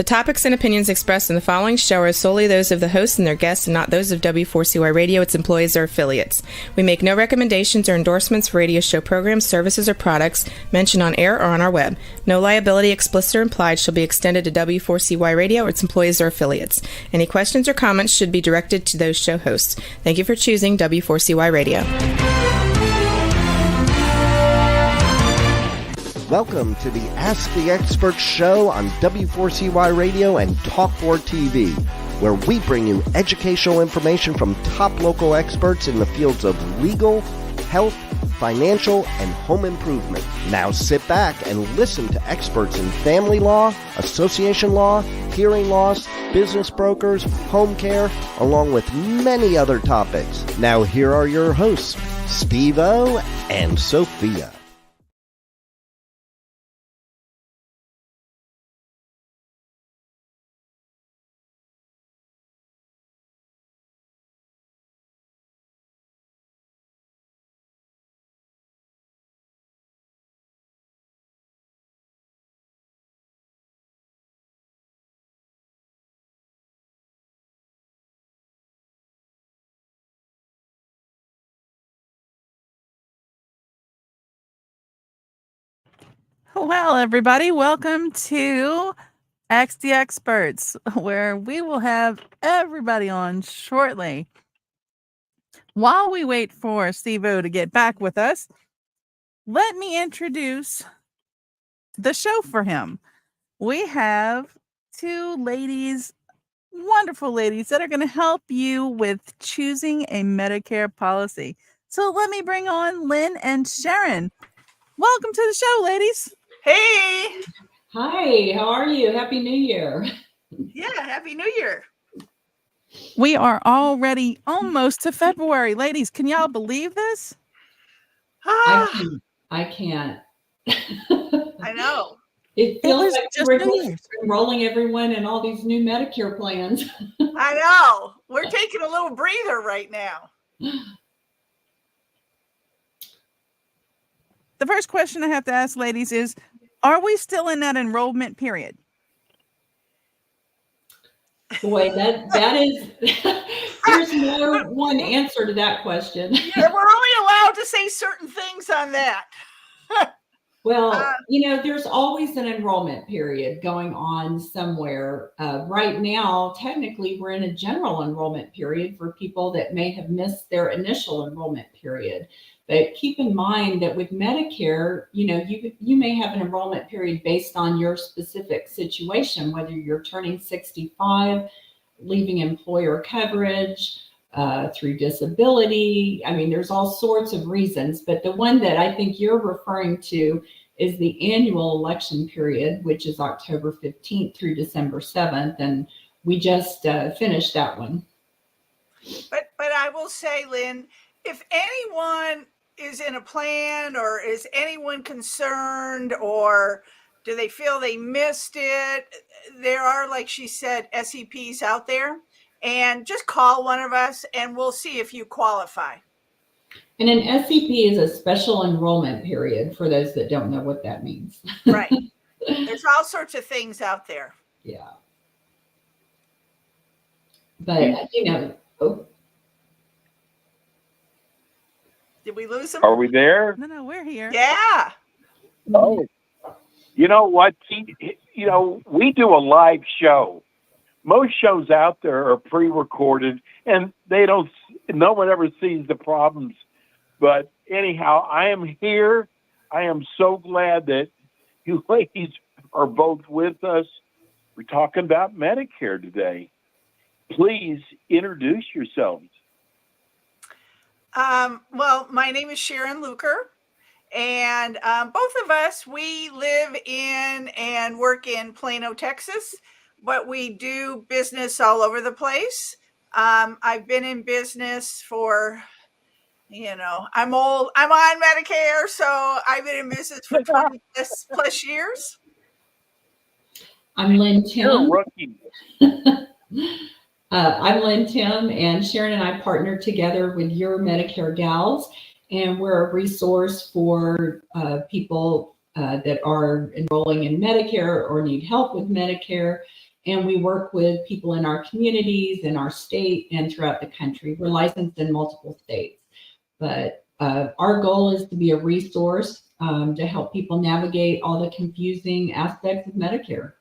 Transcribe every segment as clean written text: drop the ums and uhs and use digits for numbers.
The topics and opinions expressed in the following show are solely those of the host and their guests and not those of W4CY Radio, its employees, or affiliates. We make no recommendations or endorsements for radio show programs, services, or products mentioned on air or on our web. No liability, explicit or implied, shall be extended to W4CY Radio, its employees, or affiliates. Any questions or comments should be directed to those show hosts. Thank you for choosing W4CY Radio. Welcome to the Ask the Expert show on W4CY Radio and Talk4 TV, where we bring you educational information from top local experts in the fields of legal, health, financial, and home improvement. Now sit back and listen to experts in family law, association law, hearing loss, business brokers, home care, along with many other topics. Now here are your hosts, Steve-O and Sophia. Well, everybody, welcome to Ask the Experts, where we will have everybody on shortly. While we wait for Steve-O to get back with us, let me introduce the show for him. We have two ladies, wonderful ladies, that are going to help you with choosing a Medicare policy. So let me bring on Lynn and Sharon. Welcome to the show, ladies. Hey. Hi, how are you? Happy New Year. Yeah, Happy New Year. We are already almost to February. Ladies, can y'all believe this? I can't. I know. It feels like just we're enrolling everyone in all these new Medicare plans. I know. We're taking a little breather right now. The first question I have to ask, ladies, is, are we still in that enrollment period? Boy, that is, there's no one answer to that question. Yeah, we're only allowed to say certain things on that. Well, there's always an enrollment period going on somewhere. Right now, technically, we're in a general enrollment period for people that may have missed their initial enrollment period. But keep in mind that with Medicare, you may have an enrollment period based on your specific situation, whether you're turning 65, leaving employer coverage, through disability. I mean, there's all sorts of reasons, but the one that I think you're referring to is the annual election period, which is October 15th through December 7th. And we just finished that one. But I will say, Lynn, if anyone is in a plan, or is anyone concerned, or do they feel they missed it, there are, like she said, SEPs out there, and just call one of us and we'll see if you qualify. And an SEP is a special enrollment period, for those that don't know what that means. Right. There's all sorts of things out there. Yeah. But, Did we lose them? Are we there? No, we're here. Yeah. Oh, you know what? We do a live show. Most shows out there are pre-recorded, and no one ever sees the problems. But anyhow, I am here. I am so glad that you ladies are both with us. We're talking about Medicare today. Please introduce yourselves. Well, my name is Sharon Luker, and both of us, we live in and work in Plano, Texas, but we do business all over the place. I've been in business for, I'm old. I'm on Medicare, so I've been in business for 20 plus years. I'm Lynn Tim. You're a rookie. I'm Lynn Tim, and Sharon and I partnered together with Your Medicare Gals, and we're a resource for people that are enrolling in Medicare or need help with Medicare. and we work with people in our communities, in our state, and throughout the country. We're licensed in multiple states, but our goal is to be a resource to help people navigate all the confusing aspects of Medicare.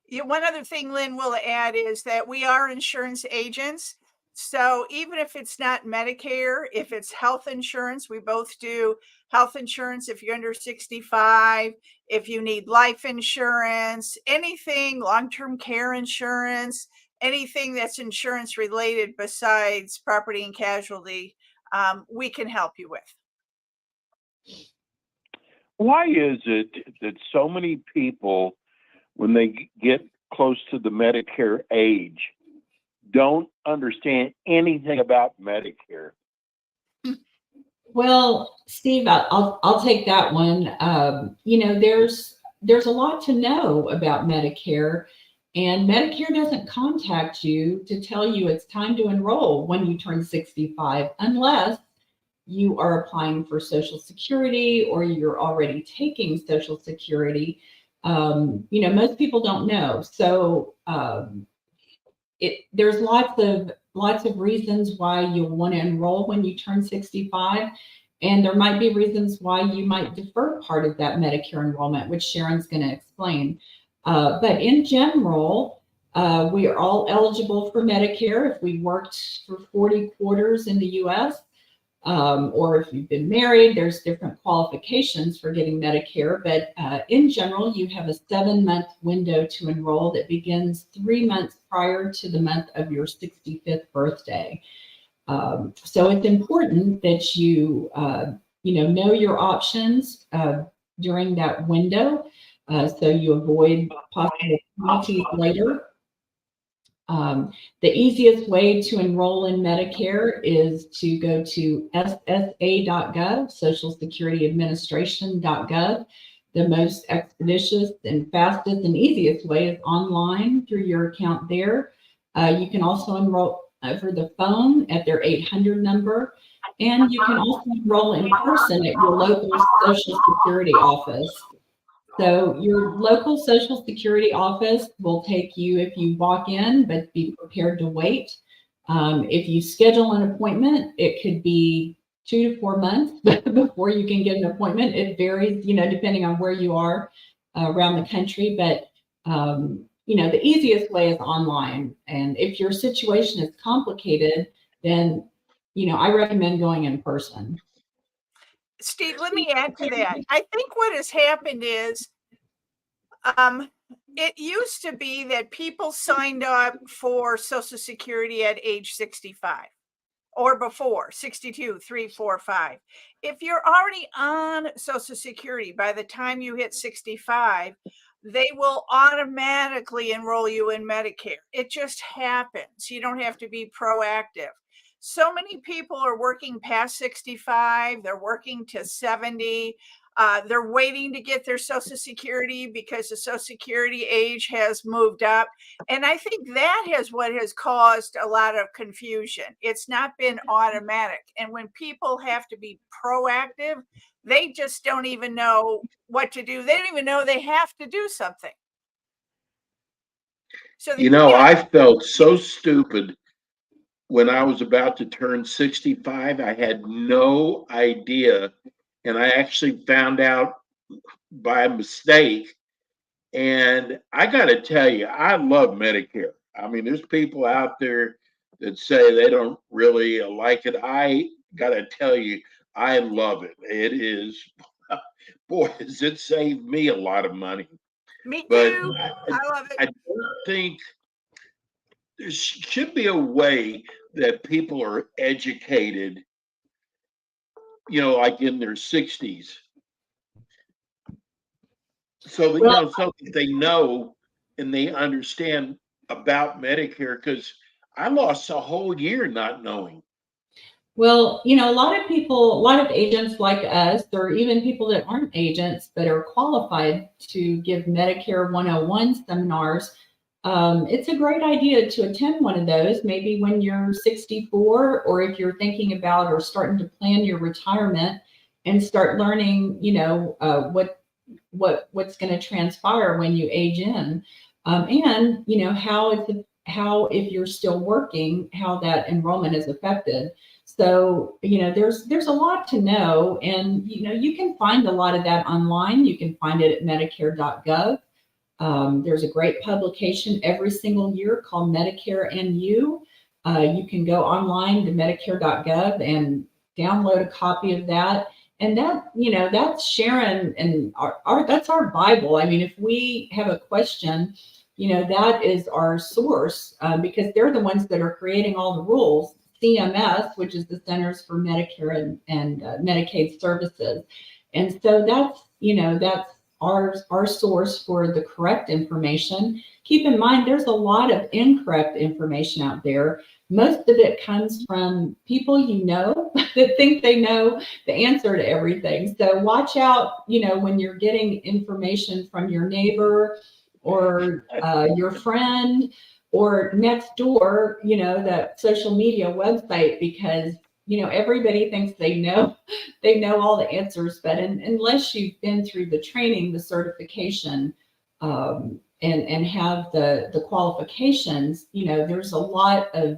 Yeah, one other thing Lynn will add is that we are insurance agents. So even if it's not Medicare, if it's health insurance, we both do health insurance if you're under 65, if you need life insurance, anything, long-term care insurance, anything that's insurance related besides property and casualty, we can help you with. Why is it that so many people, when they get close to the Medicare age, don't understand anything about Medicare? Well, Steve, I'll take that one. There's a lot to know about Medicare, and Medicare doesn't contact you to tell you it's time to enroll when you turn 65, unless you are applying for Social Security or you're already taking Social Security. Most people don't know. So there's lots of reasons why you'll want to enroll when you turn 65. And there might be reasons why you might defer part of that Medicare enrollment, which Sharon's going to explain. But in general, we are all eligible for Medicare if we worked for 40 quarters in the U.S. Or if you've been married. There's different qualifications for getting Medicare, but in general, you have a 7-month window to enroll that begins 3 months prior to the month of your 65th birthday. So it's important that you, know your options during that window, so you avoid possible penalties later. The easiest way to enroll in Medicare is to go to ssa.gov, Social Security Administration.gov. The most expeditious and fastest and easiest way is online through your account there. You can also enroll over the phone at their 800 number, and you can also enroll in person at your local Social Security office. So your local Social Security office will take you if you walk in, but be prepared to wait. If you schedule an appointment, it could be 2 to 4 months before you can get an appointment. It varies, depending on where you are around the country. But, the easiest way is online. And if your situation is complicated, then, I recommend going in person. Steve, let me add to that. I think what has happened is it used to be that people signed up for Social Security at age 65 or before, 62, 3, 4, 5. If you're already on Social Security by the time you hit 65, they will automatically enroll you in Medicare. It just happens. You don't have to be proactive. So many people are working past 65, they're working to 70. They're waiting to get their Social Security because the Social Security age has moved up. And I think that is what has caused a lot of confusion. It's not been automatic. And when people have to be proactive, they just don't even know what to do. They don't even know they have to do something. So I felt so stupid when I was about to turn 65. I had no idea. And I actually found out by mistake. And I got to tell you, I love Medicare. I mean, there's people out there that say they don't really like it. I got to tell you, I love it. It is, boy, does it save me a lot of money. Me But too. I love it. I don't think there should be a way that people are educated, like in their 60s. So that, so that they know and they understand about Medicare, because I lost a whole year not knowing. Well, a lot of agents like us, or even people that aren't agents but are qualified to give Medicare 101 seminars, it's a great idea to attend one of those, maybe when you're 64, or if you're thinking about or starting to plan your retirement and start learning, what's going to transpire when you age in. and how if you're still working, how that enrollment is affected. So there's a lot to know, and you can find a lot of that online. You can find it at Medicare.gov. There's a great publication every single year called Medicare and You. You can go online to Medicare.gov and download a copy of that. And that's Sharon and that's our Bible. I mean, if we have a question, that is our source, because they're the ones that are creating all the rules. CMS, which is the Centers for Medicare and Medicaid Services. And so that's our source for the correct information. Keep in mind, there's a lot of incorrect information out there. Most of it comes from people that think they know the answer to everything. So watch out, when you're getting information from your neighbor or your friend or next door, that social media website, because everybody thinks they know all the answers, but unless you've been through the training, the certification, and have the qualifications, there's a lot of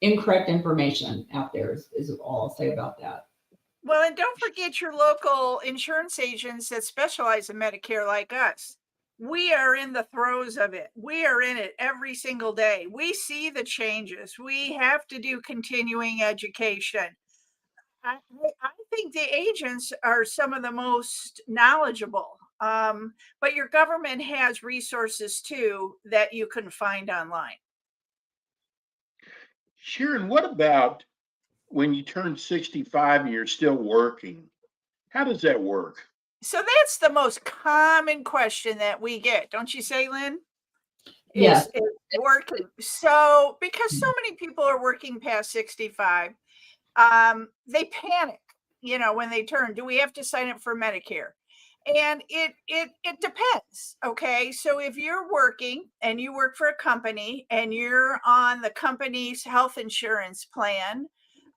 incorrect information out there is all I'll say about that. Well, and don't forget your local insurance agents that specialize in Medicare like us. We are in the throes of it. We are in it every single day. We see the changes. We have to do continuing education. I think the agents are some of the most knowledgeable, but your government has resources too that you can find online. Sharon, what about when you turn 65 and you're still working? How does that work? So that's the most common question that we get, don't you say, Lynn? Yes. Is working. So because so many people are working past 65, they panic, when they turn. Do we have to sign up for Medicare? And it depends. Okay. So if you're working and you work for a company and you're on the company's health insurance plan,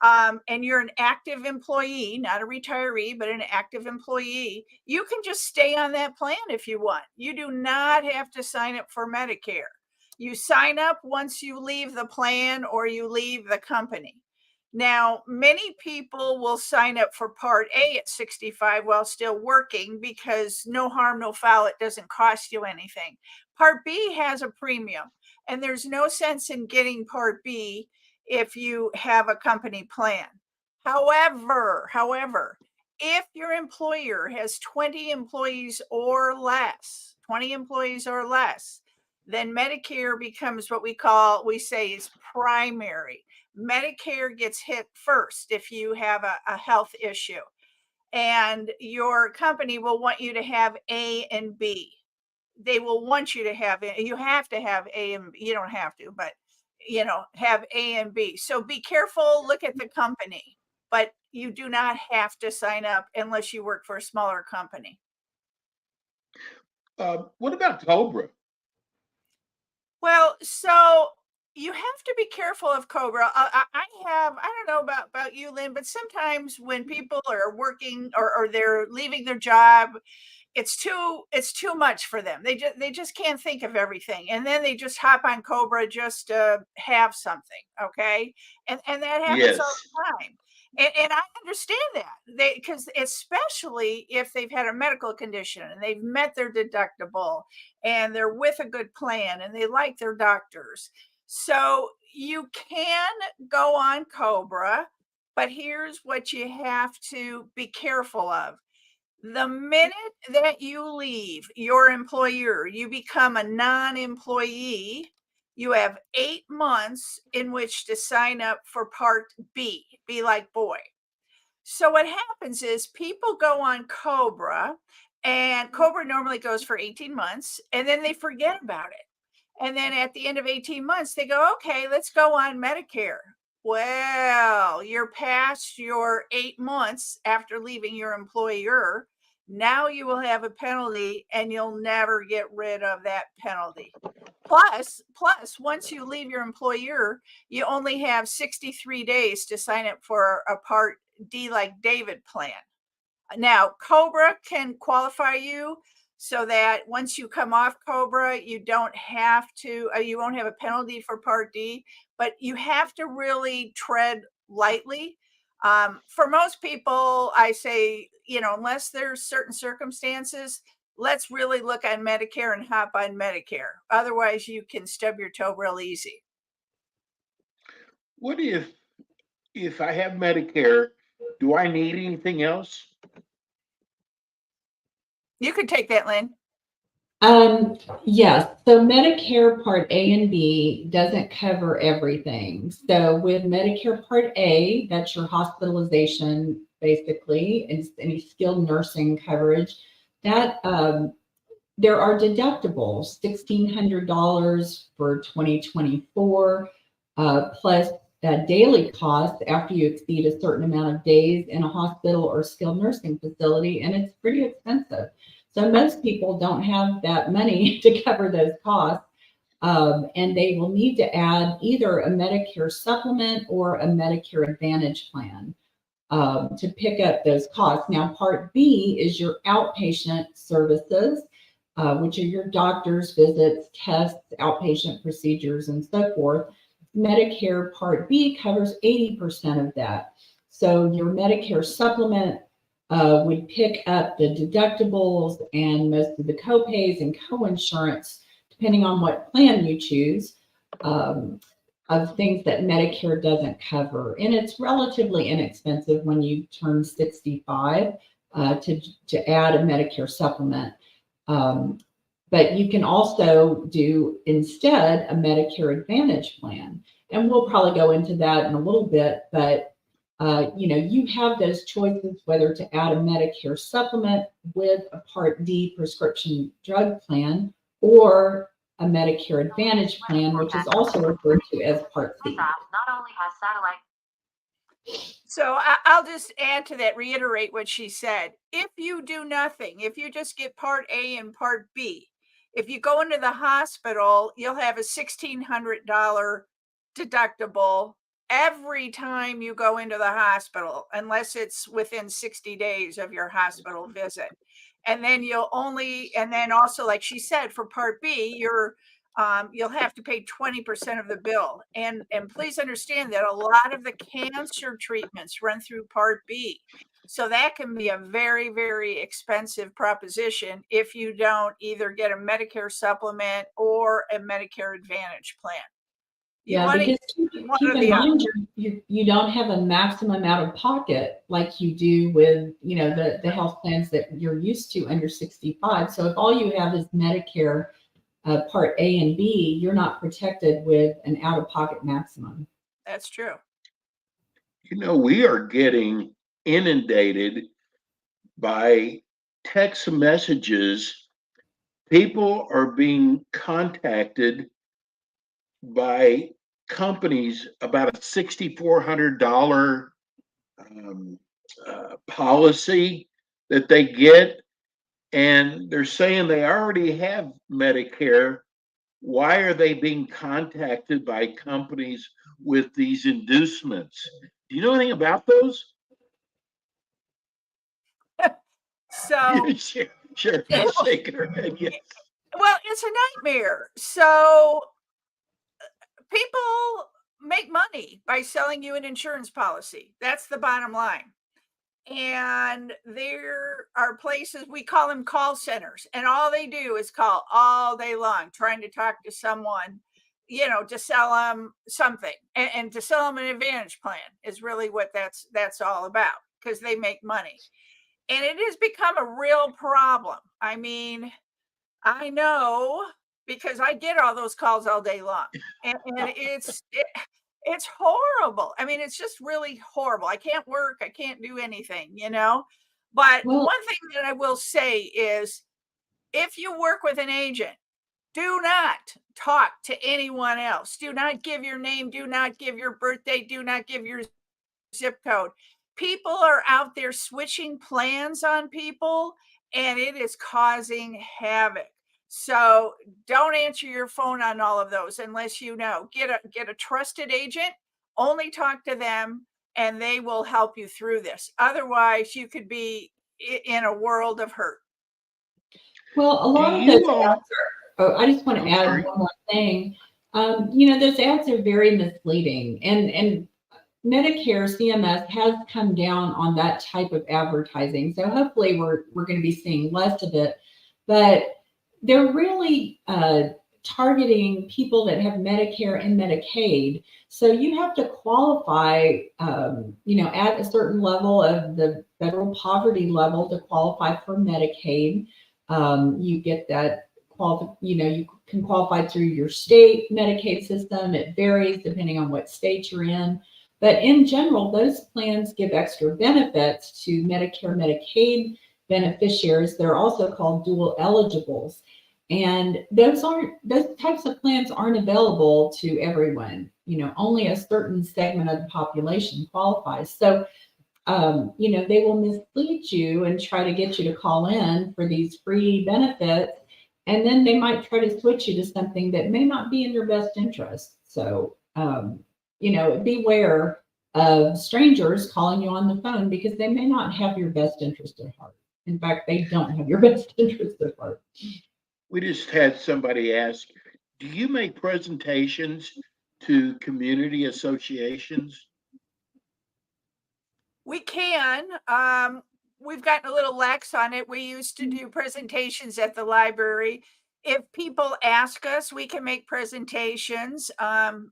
and you're an active employee, not a retiree, but an active employee, you can just stay on that plan if you want. You do not have to sign up for Medicare. You sign up once you leave the plan or you leave the company. Now, many people will sign up for Part A at 65 while still working because no harm, no foul, it doesn't cost you anything. Part B has a premium, and there's no sense in getting Part B if you have a company plan. However, if your employer has 20 employees or less, then Medicare becomes what we say is primary. Medicare gets hit first if you have a health issue, and your company will want you to have A and B. They will want you to have it. You have to have A and B. You don't have to, but have A and B. So be careful, look at the company, but you do not have to sign up unless you work for a smaller company. What about Cobra? Well, so you have to be careful of Cobra. I don't know about you, Lynn, but sometimes when people are working or they're leaving their job, it's too much for them. They just can't think of everything, and then they just hop on Cobra just to have something. Okay, and that happens all Yes. the time. And I understand that because especially if they've had a medical condition and they've met their deductible and they're with a good plan and they like their doctors. So you can go on Cobra, but here's what you have to be careful of. The minute that you leave your employer, you become a non-employee, you have 8 months in which to sign up for Part B, be like boy. So what happens is people go on Cobra, and Cobra normally goes for 18 months, and then they forget about it. And then at the end of 18 months, they go, okay, let's go on Medicare. Well, you're past your 8 months after leaving your employer. Now you will have a penalty and you'll never get rid of that penalty. Plus, once you leave your employer, you only have 63 days to sign up for a Part D like David plan. Now, Cobra can qualify you, so that once you come off COBRA, you don't have to, you won't have a penalty for Part D, but you have to really tread lightly. For most people, I say, unless there's certain circumstances, let's really look on Medicare and hop on Medicare. Otherwise, you can stub your toe real easy. What if I have Medicare, do I need anything else? You could take that, Lynn. Yes. So Medicare Part A and B doesn't cover everything. So with Medicare Part A, that's your hospitalization, basically, and any skilled nursing coverage. That there are deductibles, $1,600 for 2024, plus daily costs after you exceed a certain amount of days in a hospital or skilled nursing facility, and it's pretty expensive. So most people don't have that money to cover those costs, and they will need to add either a Medicare supplement or a Medicare Advantage plan to pick up those costs. Now, Part B is your outpatient services, which are your doctor's visits, tests, outpatient procedures, and so forth. Medicare Part B covers 80% of that. So your Medicare supplement would pick up the deductibles and most of the copays and coinsurance, depending on what plan you choose, of things that Medicare doesn't cover. And it's relatively inexpensive when you turn 65 to add a Medicare supplement. But you can also do instead a Medicare Advantage plan. And we'll probably go into that in a little bit, but you have those choices whether to add a Medicare supplement with a Part D prescription drug plan or a Medicare Advantage plan, which is also referred to as Part C. So I'll just add to that, reiterate what she said. If you do nothing, if you just get Part A and Part B, if you go into the hospital, you'll have a $1,600 deductible every time you go into the hospital, unless it's within 60 days of your hospital visit. And then also, like she said, for Part B, you'll have to pay 20% of the bill. And please understand that a lot of the cancer treatments run through Part B. So that can be a very, very expensive proposition if you don't either get a Medicare supplement or a Medicare Advantage plan. Because keep in mind, you don't have a maximum out of pocket like you do with, the health plans that you're used to under 65. So if all you have is Medicare Part A and B, you're not protected with an out-of-pocket maximum. That's true. We are getting inundated by text messages. People are being contacted by companies about a $6,400 policy that they get, and they're saying they already have Medicare. Why are they being contacted by companies with these inducements? Do you know anything about those? So Sure. Shaking her head, yes. Well, it's a nightmare. So people make money by selling you an insurance policy. That's the bottom line. And there are places, we call them call centers, and all they do is call all day long trying to talk to someone, to sell them something, and to sell them an Advantage plan is really what that's all about, because they make money. And it has become a real problem. I mean, I know, because I get all those calls all day long, and it's horrible. I mean, it's just really horrible. I can't work. I can't do anything, But one thing that I will say is, if you work with an agent, do not talk to anyone else. Do not give your name. Do not give your birthday. Do not give your zip code. People are out there switching plans on people, and it is causing havoc. So don't answer your phone on all of those unless get a trusted agent. Only talk to them, and they will help you through this. Otherwise, you could be in a world of hurt. Well, a lot of those ads are, I just want to add one more thing. Those ads are very misleading, and Medicare CMS has come down on that type of advertising. So hopefully we're going to be seeing less of it, but they're really targeting people that have Medicare and Medicaid. So you have to qualify, at a certain level of the federal poverty level to qualify for Medicaid. You get that you can qualify through your state Medicaid system. It varies depending on what state you're in. But in general, those plans give extra benefits to Medicare, Medicaid beneficiaries. They're also called dual eligibles. And those types of plans aren't available to everyone. Only a certain segment of the population qualifies. So, they will mislead you and try to get you to call in for these free benefits. And then they might try to switch you to something that may not be in your best interest. So, beware of strangers calling you on the phone because they may not have your best interest at heart. In fact, they don't have your best interest at heart. We just had somebody ask, do you make presentations to community associations? We can. We've gotten a little lax on it. We used to do presentations at the library. If people ask us, we can make presentations.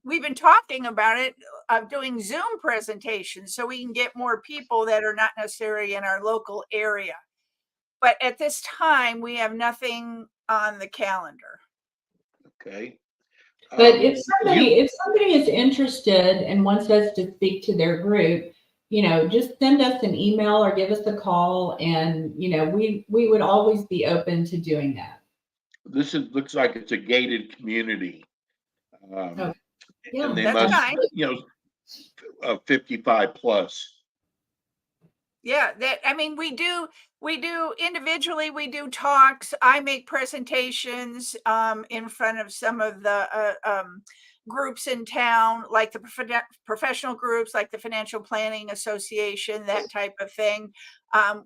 We've been talking about it, of doing Zoom presentations so we can get more people that are not necessarily in our local area. But at this time, we have nothing on the calendar. Okay. But if somebody is interested and wants us to speak to their group, just send us an email or give us a call, and we would always be open to doing that. Looks like it's a gated community. Yeah, and they that's must, 55 plus. Yeah, we do individually, we do talks. I make presentations in front of some of the groups in town, like the professional groups, like the Financial Planning Association, that type of thing.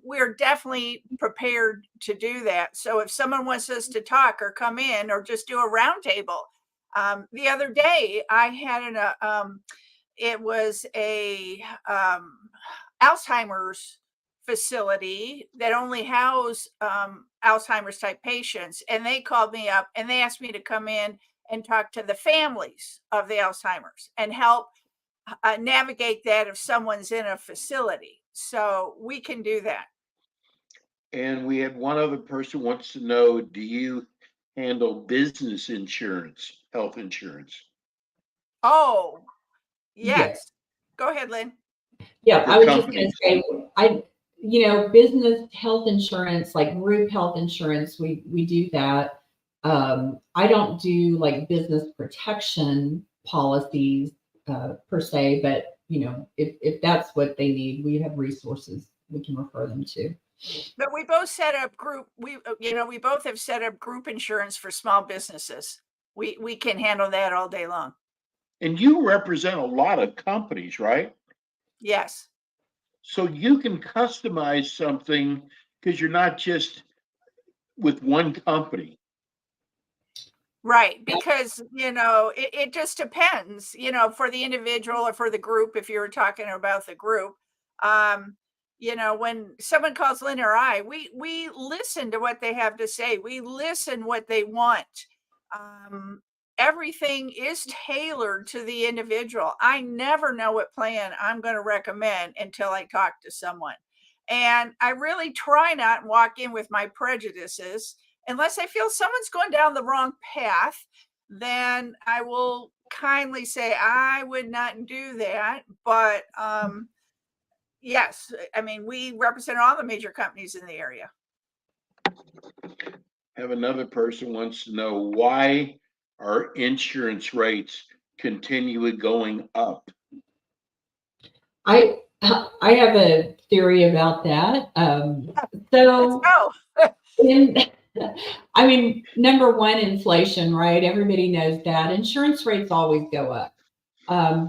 We're definitely prepared to do that. So if someone wants us to talk or come in or just do a roundtable, the other day I had it was a Alzheimer's facility that only house Alzheimer's type patients. And they called me up and they asked me to come in and talk to the families of the Alzheimer's and help navigate that if someone's in a facility. So we can do that. And we had one other person wants to know, do you handle business insurance, health insurance? Oh, yes. Go ahead, Lynn. Yeah, I was just going to say, business health insurance, like group health insurance, we do that. I don't do like business protection policies per se, but if that's what they need, we have resources we can refer them to. But we both set up we both have set up group insurance for small businesses. We can handle that all day long. And you represent a lot of companies, right? Yes. So you can customize something because you're not just with one company. Right. Because, it just depends, for the individual or for the group, if you were talking about the group. When someone calls Lynn or I, we listen to what they have to say. We listen what they want. Everything is tailored to the individual. I never know what plan I'm going to recommend until I talk to someone. And I really try not to walk in with my prejudices unless I feel someone's going down the wrong path. Then I will kindly say, I would not do that. But yes, we represent all the major companies in the area. Have another person wants to know, why our insurance rates continue going up? I have a theory about that. So, number one, inflation, right? Everybody knows that. Insurance rates always go up.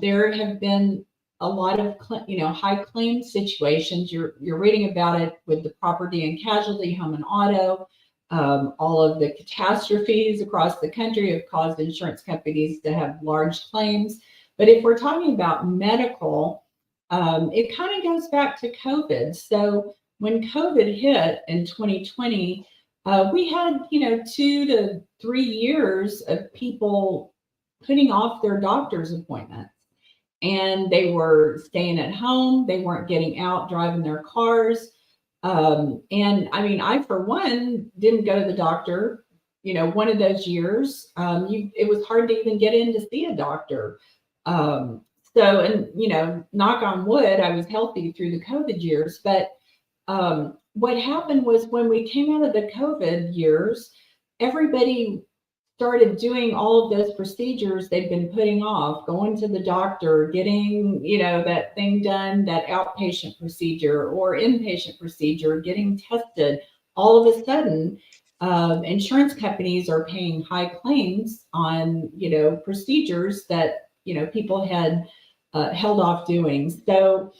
There have been a lot of high claim situations. You're reading about it with the property and casualty, home and auto. All of the catastrophes across the country have caused insurance companies to have large claims. But if we're talking about medical, it kind of goes back to COVID. So when COVID hit in 2020, we had, 2 to 3 years of people putting off their doctor's appointments. And they were staying at home. They weren't getting out, driving their cars. And I mean, I, for one, didn't go to the doctor, one of those years. It was hard to even get in to see a doctor. And knock on wood, I was healthy through the COVID years. But what happened was when we came out of the COVID years, everybody started doing all of those procedures they've been putting off, going to the doctor, getting, that thing done, that outpatient procedure or inpatient procedure, getting tested. All of a sudden, insurance companies are paying high claims on, procedures that, people had held off doing. So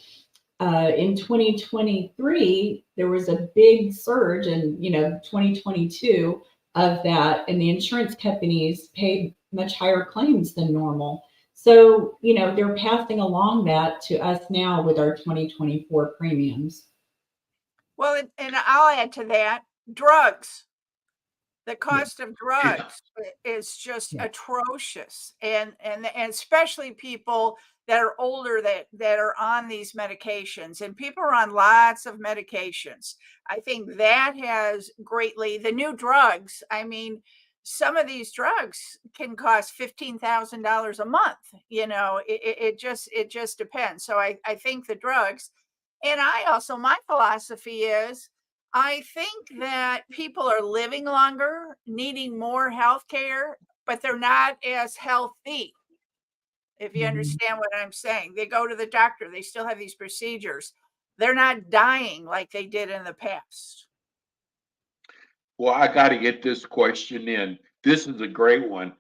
in 2023, there was a big surge in, 2022 of that, and the insurance companies paid much higher claims than normal. So, they're passing along that to us now with our 2024 premiums. Well, and I'll add to that, drugs. The cost of drugs is just atrocious, and especially people that are older that are on these medications, and people are on lots of medications. I think that has greatly, the new drugs, I mean, some of these drugs can cost $15,000 a month. It just depends. So I think the drugs, and my philosophy is, I think that people are living longer, needing more health care, but they're not as healthy. If you understand what I'm saying, they go to the doctor, they still have these procedures. They're not dying like they did in the past. Well, I got to get this question in. This is a great one.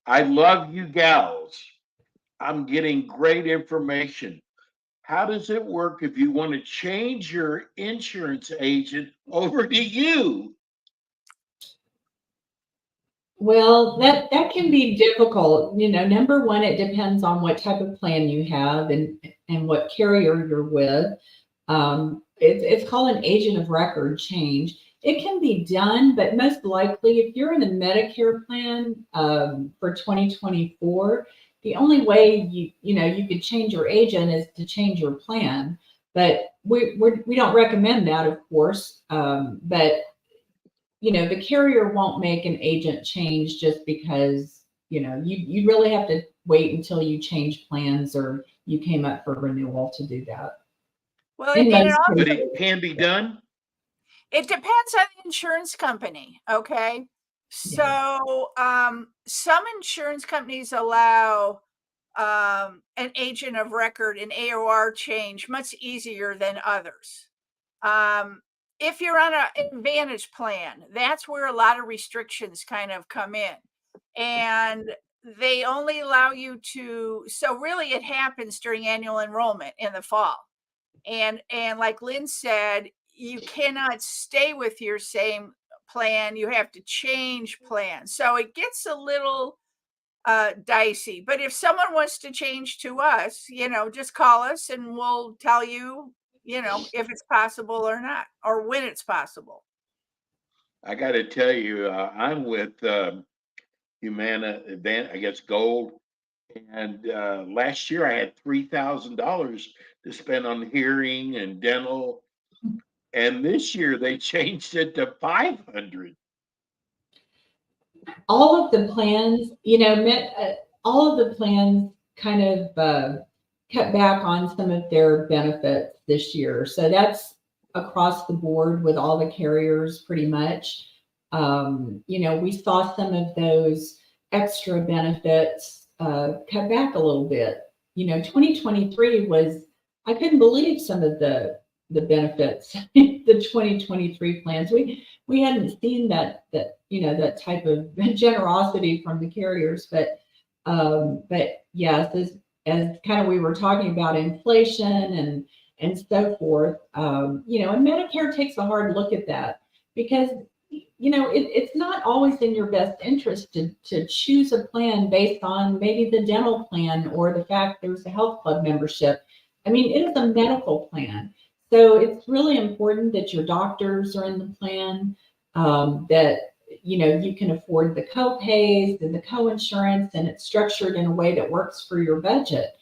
I love you gals. I'm getting great information. How does it work if you want to change your insurance agent over to you? Well, that can be difficult. Number one, it depends on what type of plan you have and what carrier you're with. It's called an agent of record change. It can be done, but most likely, if you're in a Medicare plan for 2024, the only way you could change your agent is to change your plan. But we don't recommend that, of course. But the carrier won't make an agent change just because you really have to wait until you change plans or you came up for renewal to do that. Well, but it can be done. It depends on the insurance company. Okay. So some insurance companies allow an agent of record, an AOR change, much easier than others. If you're on an Advantage plan, that's where a lot of restrictions kind of come in. And they only allow you to, so really it happens during annual enrollment in the fall. And like Lynn said, you cannot stay with your same plan. You have to change plans. So it gets a little dicey. But if someone wants to change to us, just call us and we'll tell you, if it's possible or not, or when it's possible. I got to tell you, I'm with Humana, I guess Gold. And last year I had $3,000 to spend on hearing and dental. And this year they changed it to $500. All of the plans, all of the plans kind of cut back on some of their benefits this year. So that's across the board with all the carriers pretty much. We saw some of those extra benefits cut back a little bit. 2023 was, I couldn't believe some of the benefits, the 2023 plans. We hadn't seen that type of generosity from the carriers, but yes, as kind of we were talking about inflation and so forth, and Medicare takes a hard look at that because it's not always in your best interest to choose a plan based on maybe the dental plan or the fact there's a health club membership. I mean, it is a medical plan. So it's really important that your doctors are in the plan, that, you can afford the co-pays and the co-insurance, and it's structured in a way that works for your budget.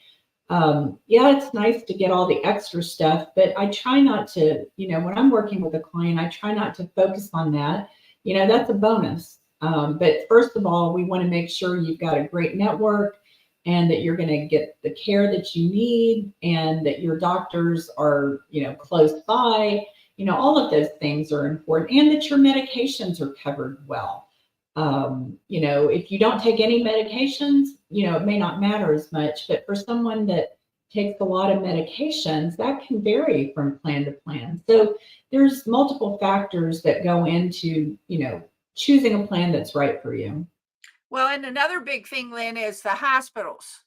It's nice to get all the extra stuff, but I try not to, when I'm working with a client, I try not to focus on that. That's a bonus. But first of all, we want to make sure you've got a great network and that you're going to get the care that you need and that your doctors are, close by. All of those things are important, and that your medications are covered well. If you don't take any medications, it may not matter as much, but for someone that takes a lot of medications, that can vary from plan to plan. So there's multiple factors that go into, choosing a plan that's right for you. Well, and another big thing, Lynn, is the hospitals.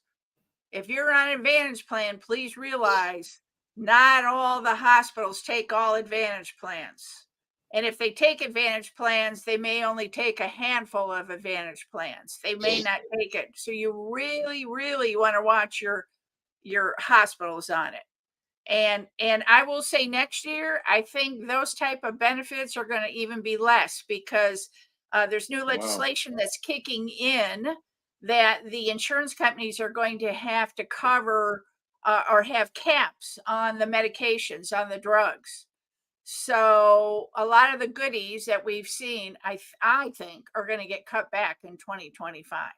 If you're on an Advantage plan, please realize not all the hospitals take all Advantage plans. And if they take Advantage plans, they may only take a handful of Advantage plans. They may not take it. So you really, really want to watch your hospitals on it. And I will say next year, I think those type of benefits are going to even be less, because there's new legislation that's kicking in that the insurance companies are going to have to cover or have caps on the medications, on the drugs. So a lot of the goodies that we've seen, I think, are going to get cut back in 2025.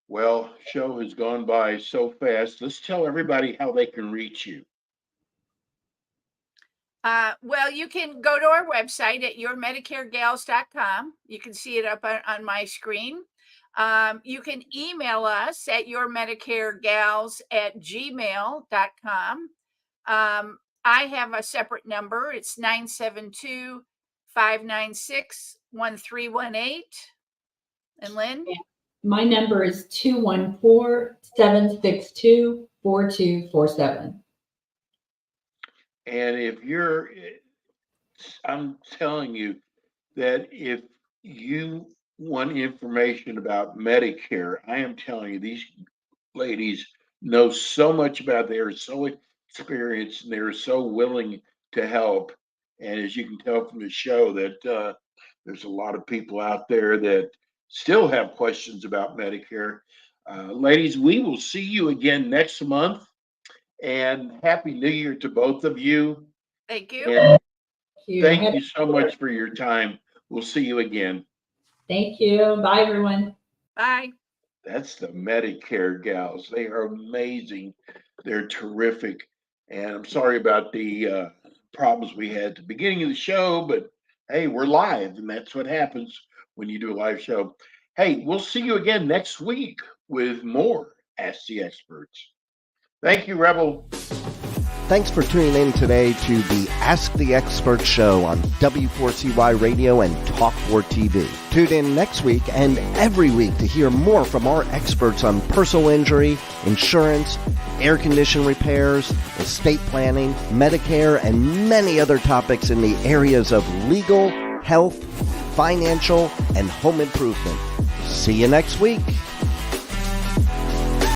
Well, show has gone by so fast. Let's tell everybody how they can reach you. Well, you can go to our website at yourmedicaregals.com. You can see it up on my screen. You can email us at yourmedicaregals@gmail.com. I have a separate number. It's 972-596-1318. And Lynn? My number is 214-762-4247. And I'm telling you that if you want information about Medicare, I am telling you, these ladies know so much about it. They're so experienced and they're so willing to help. And as you can tell from the show, that there's a lot of people out there that still have questions about Medicare. Ladies, we will see you again next month. And Happy New Year to both of you. Thank you. And thank you so much for your time. We'll see you again. Thank you. Bye, everyone. Bye. That's the Medicare gals. They are amazing. They're terrific. And I'm sorry about the problems we had at the beginning of the show, but hey, we're live, and that's what happens when you do a live show. Hey, we'll see you again next week with more Ask the Experts. Thank you, Rebel. Thanks for tuning in today to the Ask the Experts show on W4CY Radio and Talk4 TV. Tune in next week and every week to hear more from our experts on personal injury, insurance, air condition repairs, estate planning, Medicare, and many other topics in the areas of legal, health, financial, and home improvement. See you next week.